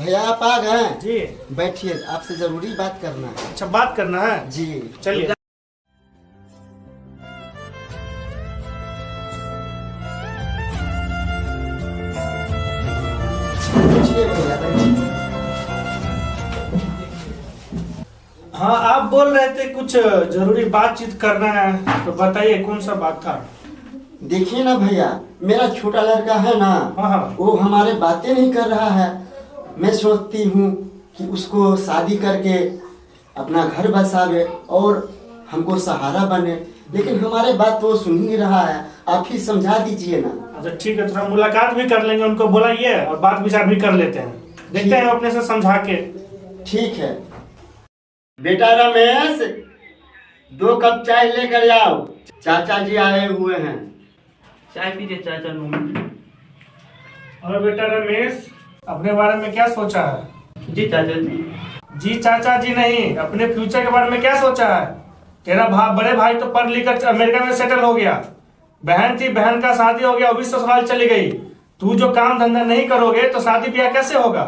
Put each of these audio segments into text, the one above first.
भैया आप आ गए हैं? जी। बैठिए, आपसे जरूरी बात करना है। अच्छा, बात करना है जी चलिए। बैठिए भैया, बैठिए। हाँ, आप बोल रहे थे कुछ जरूरी बातचीत करना है, तो बताइए कौन सा बात था। देखिए ना भैया, मेरा छोटा लड़का है ना, हाँ हाँ। वो हमारे बातें नहीं कर रहा है। मैं सोचती हूँ कि उसको शादी करके अपना घर बसावे और हमको सहारा बने, लेकिन हमारे बात तो वो सुन ही नहीं रहा है। आप ही समझा दीजिए ना। अच्छा ठीक है, थोड़ा मुलाकात भी कर लेंगे, उनको बुलाइए और बात विचार भी कर लेते हैं, देखते हैं अपने से समझा के। ठीक है। बेटा रमेश, 2 कप चाय लेकर आओ, चाचा जी आए हुए हैं। चाय पीजिए चाचा लोग। और बेटा रमेश, अपने बारे में क्या सोचा है? जी चाचा जी। जी चाचा जी नहीं, अपने फ्यूचर के बारे में क्या सोचा है? तेरा बड़े भाई तो पढ़ लिख कर अमेरिका में सेटल हो गया, बहन थी, बहन का शादी हो गया, वो भी ससुराल चली गई। तू जो काम धंधा नहीं करोगे तो शादी ब्याह कैसे होगा?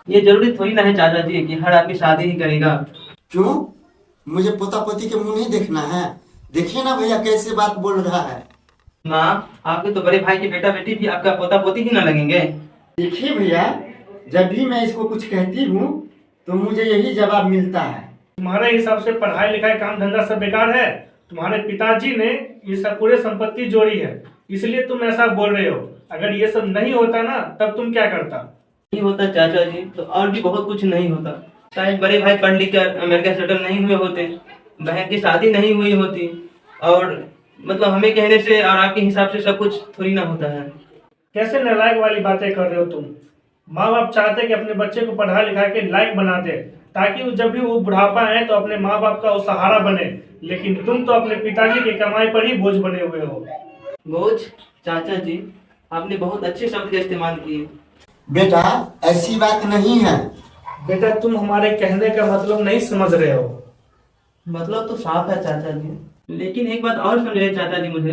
ये जरूरी थोड़ी ना है चाचा जी कि हर आदमी शादी ही करेगा। क्यों? मुझे पोता पोती के मुंह नहीं देखना है? देखिए ना भैया कैसे बात बोल रहा है। माँ, आपके तो बड़े भाई की बेटा बेटी भी आपका पोता पोती ही ना लगेंगे। देखिए भैया, जब भी मैं इसको कुछ कहती हूँ तो मुझे यही जवाब मिलता है। तुम्हारे हिसाब से पढ़ाई लिखाई काम धंधा सब बेकार है? तुम्हारे पिताजी ने ये सब पूरे संपत्ति जोड़ी है, इसलिए तुम ऐसा बोल रहे हो। अगर ये सब नहीं होता ना, तब तुम क्या करता? नहीं होता चाचा जी तो और भी बहुत कुछ नहीं होता। शायद बड़े भाई पढ़ लिख कर अमेरिका सेटल नहीं हुए होते, बहन की शादी नहीं हुई होती, और मतलब हमें कहने से और आपके हिसाब से सब कुछ थोड़ी ना होता है। कैसे नालायक वाली बातें कर रहे हो तुम? माँ बाप चाहते कि अपने बच्चे को पढ़ा लिखा के लायक बना दे, ताकि वो जब भी वो बुढ़ापा है तो अपने माँ बाप का वो सहारा बने, लेकिन तुम तो अपने पिताजी की कमाई पर ही बोझ बने हुए हो। बोझ? चाचा जी, आपने बहुत अच्छे शब्द का इस्तेमाल किए। बेटा ऐसी बात नहीं है। बेटा तुम हमारे कहने का मतलब नहीं समझ रहे हो। मतलब तो साफ है चाचा जी, लेकिन एक बात और समझे चाचा जी मुझे,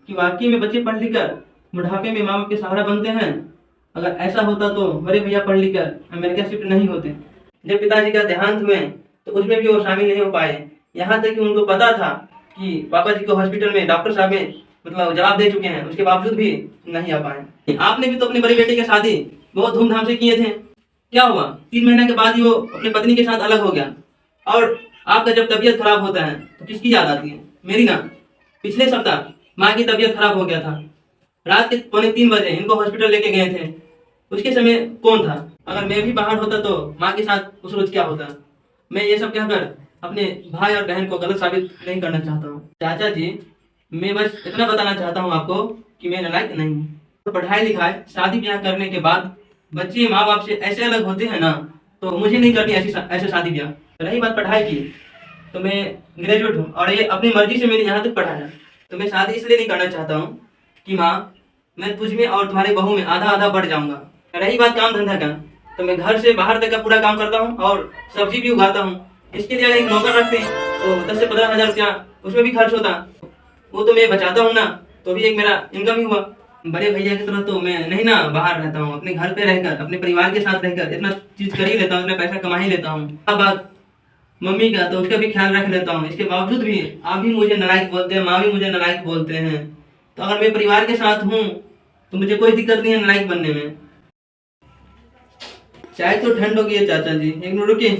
कि वाकई में बच्चे पढ़ लिख कर बुढ़ापे में माँ बाप के सहारा बनते हैं। अगर ऐसा होता तो बड़े भैया पढ़ लिख कर अमेरिका शिफ्ट नहीं होते। जब पिताजी का देहांत हुए तो उसमें भी वो शामिल नहीं हो पाए, यहाँ तक कि उनको पता था कि पापा जी को हॉस्पिटल में डॉक्टर साहब ने मतलब जवाब दे चुके हैं, उसके बावजूद भी नहीं आ पाए। आपने भी तो अपनी बड़ी बेटी की शादी बहुत धूमधाम से किए थे। क्या हुआ? 3 महीने के बाद ही वो अपनी पत्नी के साथ अलग हो गया। और आपका जब तबीयत खराब होता है तो किसकी याद आती है? मेरी ना। पिछले सप्ताह माँ की तबीयत खराब हो गया था, रात के 2:45 बजे इनको हॉस्पिटल लेके गए थे। उसके समय कौन था? अगर मैं भी बाहर होता तो माँ के साथ उस रोज क्या होता? मैं ये सब कहकर अपने भाई और बहन को गलत साबित नहीं करना चाहता हूँ चाचा जी। मैं बस इतना बताना चाहता हूँ आपको कि मैं नालायक नहीं हूँ। तो पढ़ाई लिखाई शादी ब्याह करने के बाद बच्चे माँ बाप से ऐसे अलग होते हैं ना, तो मुझे नहीं करनी ऐसे शादी ब्याह। रही बात पढ़ाई की, तो मैं ग्रेजुएट हूँ और ये अपनी मर्जी से मैंने यहाँ तक पढ़ा है। तो मैं शादी इसलिए नहीं करना चाहता हूँ कि माँ, मैं तुझ में और तुम्हारे बहू में आधा आधा बढ़ जाऊंगा। रही बात काम धंधा का, तो मैं घर से बाहर तक का पूरा काम करता हूँ और सब्जी भी उगाता हूँ। इसके लिए अगर एक नौकर रखते तो 10 से 15 हजार रुपया उसमें भी खर्च होता, वो तो मैं बचाता हूँ ना, तो भी एक मेरा इनकम ही हुआ। बड़े भैया की तरह तो मैं नहीं ना बाहर रहता हूँ, अपने घर पे रहकर अपने परिवार के साथ रहकर इतना चीज कर ही लेता हूँ, इतना पैसा कमा ही लेता हूँ। अब बात मम्मी का, तो उसका भी ख्याल रख लेता हूँ। इसके बावजूद भी आप भी मुझे नालायक बोलते हैं, माँ भी मुझे नालायक बोलते हैं। तो अगर मैं परिवार के साथ हूँ तो मुझे कोई दिक्कत नहीं है नालायक बनने में। चाय तो ठंड हो गई है चाचा जी, एक मिनट रुकिए,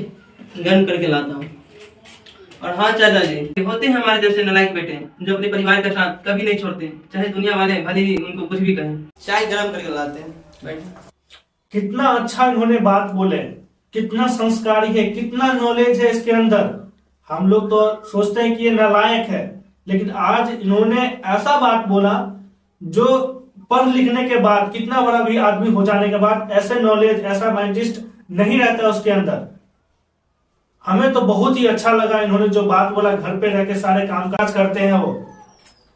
गर्म करके लाता हूँ। और हाँ चाचा जी, होते हैं हमारे जैसे नालायक बेटे जो अपने परिवार का साथ कभी नहीं छोड़ते, चाहे दुनिया वाले भले ही उनको कुछ भी कहें। चाय गर्म करके लाते हैं, बैठे। कितना अच्छा इन्होंने बात बोले, कितना संस्कारी है, कितना नॉलेज है इसके अंदर। हम लोग तो सोचते हैं कि ये नालायक है, लेकिन आज इन्होंने ऐसा बात बोला जो पढ़ लिखने के बाद, कितना बड़ा भी आदमी हो जाने के बाद ऐसे नॉलेज, ऐसा माइंडिस्ट नहीं रहता उसके अंदर। हमें तो बहुत ही अच्छा लगा इन्होंने जो बात बोला, घर पे रह के सारे कामकाज करते हैं वो।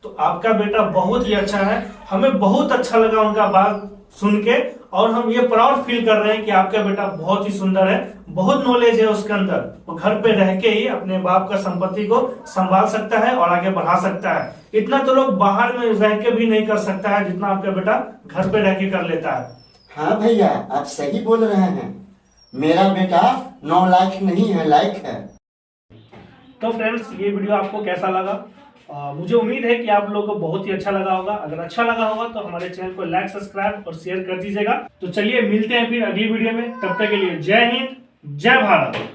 तो आपका बेटा बहुत ही अच्छा है, हमें बहुत अच्छा लगा उनका बात सुन के, और हम ये प्राउड फील कर रहे हैं कि आपका बेटा बहुत ही सुंदर है, बहुत नॉलेज है उसके अंदर। वो घर पे रह के ही अपने बाप का संपत्ति को संभाल सकता है और आगे बढ़ा सकता है। इतना तो लोग बाहर में रह के भी नहीं कर सकता है जितना आपका बेटा घर पे रह के कर लेता है। हाँ भैया, आप सही बोल रहे हैं। मेरा बेटा 9 लाख नहीं है, लायक है। तो फ्रेंड्स, ये वीडियो आपको कैसा लगा? मुझे उम्मीद है कि आप लोगों को बहुत ही अच्छा लगा होगा। अगर अच्छा लगा होगा तो हमारे चैनल को लाइक, सब्सक्राइब और शेयर कर दीजिएगा। तो चलिए मिलते हैं फिर अगली वीडियो में। तब तक के लिए जय हिंद, जय भारत।